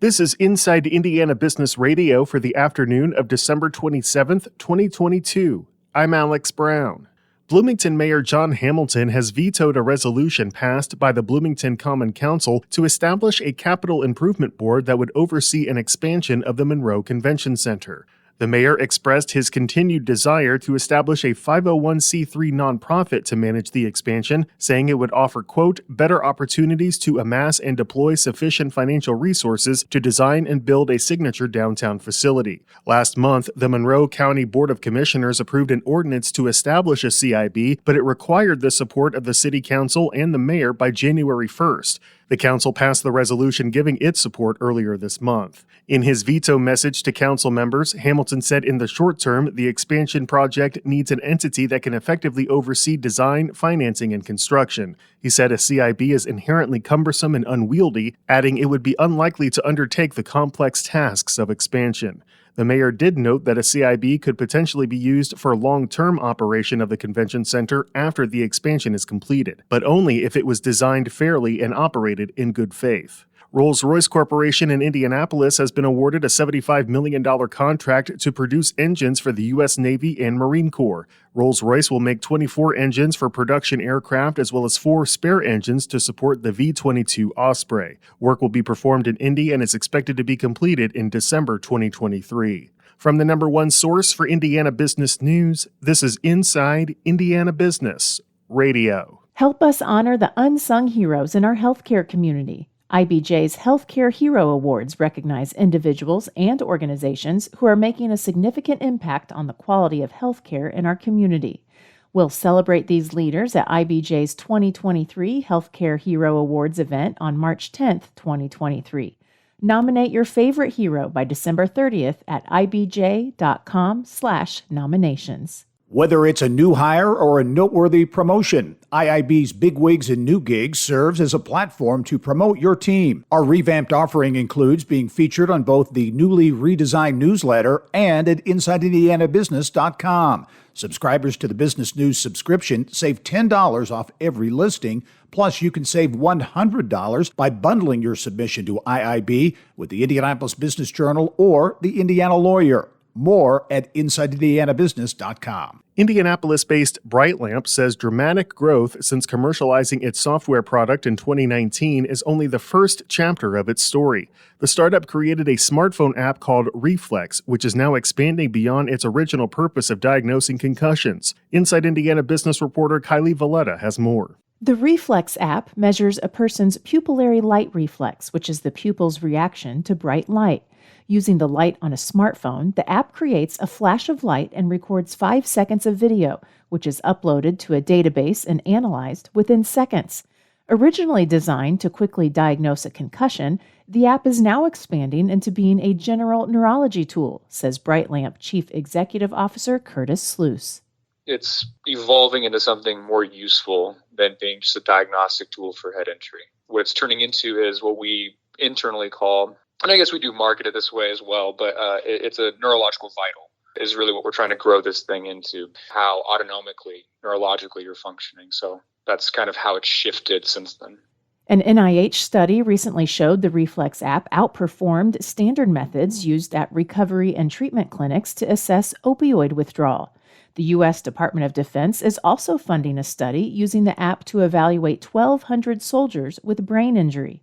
This is Inside Indiana Business Radio for the afternoon of December 27th, 2022. I'm Alex Brown. Bloomington Mayor John Hamilton has vetoed a resolution passed by the Bloomington Common Council to establish a capital improvement board that would oversee an expansion of the Monroe Convention Center. The mayor expressed his continued desire to establish a 501c3 nonprofit to manage the expansion, saying it would offer, quote, better opportunities to amass and deploy sufficient financial resources to design and build a signature downtown facility. Last month, the Monroe County Board of Commissioners approved an ordinance to establish a CIB, but it required the support of the city council and the mayor by January 1st. The council passed the resolution giving its support earlier this month. In his veto message to council members, Hamilton said in the short term, the expansion project needs an entity that can effectively oversee design, financing, and construction. He said a CIB is inherently cumbersome and unwieldy, adding it would be unlikely to undertake the complex tasks of expansion. The mayor did note that a CIB could potentially be used for long-term operation of the convention center after the expansion is completed, but only if it was designed fairly and operated in good faith. Rolls-Royce Corporation in Indianapolis has been awarded a $75 million contract to produce engines for the U.S. Navy and Marine Corps. Rolls-Royce will make 24 engines for production aircraft as well as 4 spare engines to support the V-22 Osprey. Work will be performed in Indy and is expected to be completed in December 2023. From the number one source for Indiana business news, this is Inside Indiana Business Radio. Help us honor the unsung heroes in our healthcare community. IBJ's Healthcare Hero Awards recognize individuals and organizations who are making a significant impact on the quality of healthcare in our community. We'll celebrate these leaders at IBJ's 2023 Healthcare Hero Awards event on March 10th, 2023. Nominate your favorite hero by December 30th at ibj.com/nominations. Whether it's a new hire or a noteworthy promotion, IIB's Big Wigs and New Gigs serves as a platform to promote your team. Our revamped offering includes being featured on both the newly redesigned newsletter and at InsideIndianaBusiness.com. Subscribers to the Business News subscription save $10 off every listing, plus you can save $100 by bundling your submission to IIB with the Indianapolis Business Journal or the Indiana Lawyer. More at InsideIndianaBusiness.com. Indianapolis-based Brightlamp says dramatic growth since commercializing its software product in 2019 is only the first chapter of its story. The startup created a smartphone app called Reflex, which is now expanding beyond its original purpose of diagnosing concussions. Inside Indiana business reporter Kylie Valletta has more. The Reflex app measures a person's pupillary light reflex, which is the pupil's reaction to bright light. Using the light on a smartphone, the app creates a flash of light and records 5 seconds of video, which is uploaded to a database and analyzed within seconds. Originally designed to quickly diagnose a concussion, the app is now expanding into being a general neurology tool, says Brightlamp Chief Executive Officer Curtis Sluice. It's evolving into something more useful than being just a diagnostic tool for head injury. What it's turning into is what we internally call, and I guess we do market it this way as well, but it's a neurological vital is really what we're trying to grow this thing into, how autonomically, neurologically you're functioning. So that's kind of how it's shifted since then. An NIH study recently showed the Reflex app outperformed standard methods used at recovery and treatment clinics to assess opioid withdrawal. The U.S. Department of Defense is also funding a study using the app to evaluate 1,200 soldiers with brain injury.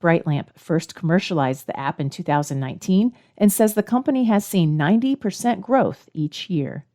Brightlamp first commercialized the app in 2019 and says the company has seen 90% growth each year.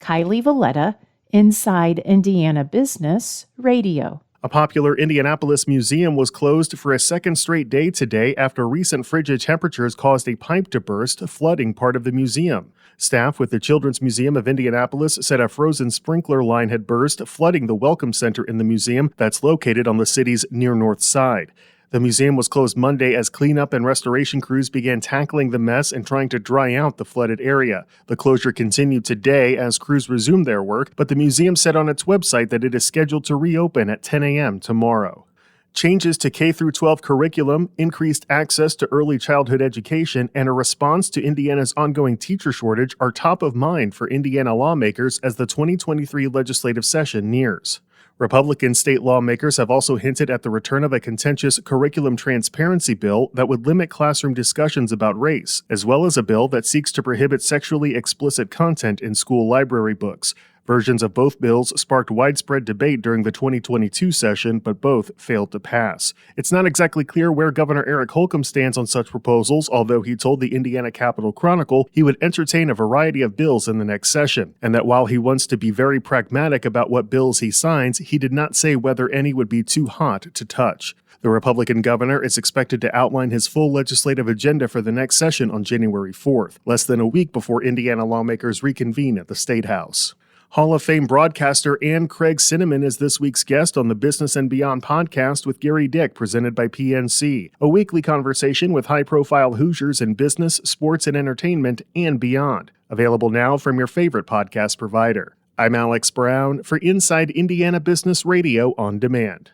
Kylie Valletta, Inside Indiana Business Radio. A popular Indianapolis museum was closed for a second straight day today after recent frigid temperatures caused a pipe to burst, flooding part of the museum. Staff with the Children's Museum of Indianapolis said a frozen sprinkler line had burst, flooding the Welcome Center in the museum that's located on the city's near north side. The museum was closed Monday as cleanup and restoration crews began tackling the mess and trying to dry out the flooded area. The closure continued today as crews resumed their work, but the museum said on its website that it is scheduled to reopen at 10 a.m. tomorrow. Changes to K-12 curriculum, increased access to early childhood education, and a response to Indiana's ongoing teacher shortage are top of mind for Indiana lawmakers as the 2023 legislative session nears. Republican state lawmakers have also hinted at the return of a contentious curriculum transparency bill that would limit classroom discussions about race, as well as a bill that seeks to prohibit sexually explicit content in school library books. Versions of both bills sparked widespread debate during the 2022 session, but both failed to pass. It's not exactly clear where Governor Eric Holcomb stands on such proposals, although he told the Indiana Capitol Chronicle he would entertain a variety of bills in the next session, and that while he wants to be very pragmatic about what bills he signs, he did not say whether any would be too hot to touch. The Republican governor is expected to outline his full legislative agenda for the next session on January 4th, less than a week before Indiana lawmakers reconvene at the State House. Hall of Fame broadcaster Ann Craig Cinnamon is this week's guest on the Business and Beyond podcast with Gary Dick, presented by PNC, a weekly conversation with high-profile Hoosiers in business, sports, and entertainment, and beyond. Available now from your favorite podcast provider. I'm Alex Brown for Inside Indiana Business Radio on Demand.